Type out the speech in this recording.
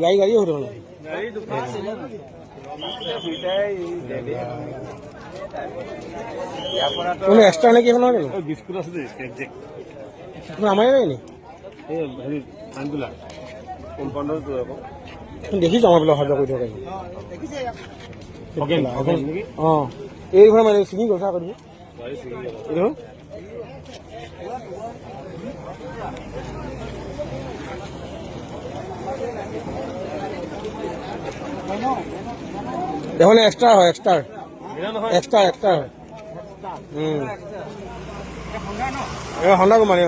গাড়ী গাড়ী হৈ থকা এক্সট্ৰা নে কি এখন বিস্কুট আছে আমাৰ নি দেখিছো আমাৰ বোলে অহা যোৱা কৰি থকা অঁ এই ঘৰ মানে ছিঙি গল চাহ কৰিব দেখোন এক্সট্ৰা হয় এক্সট্ৰা এক্সট্ৰা এক্সট্ৰা হয় হন্ডা কোম্পানি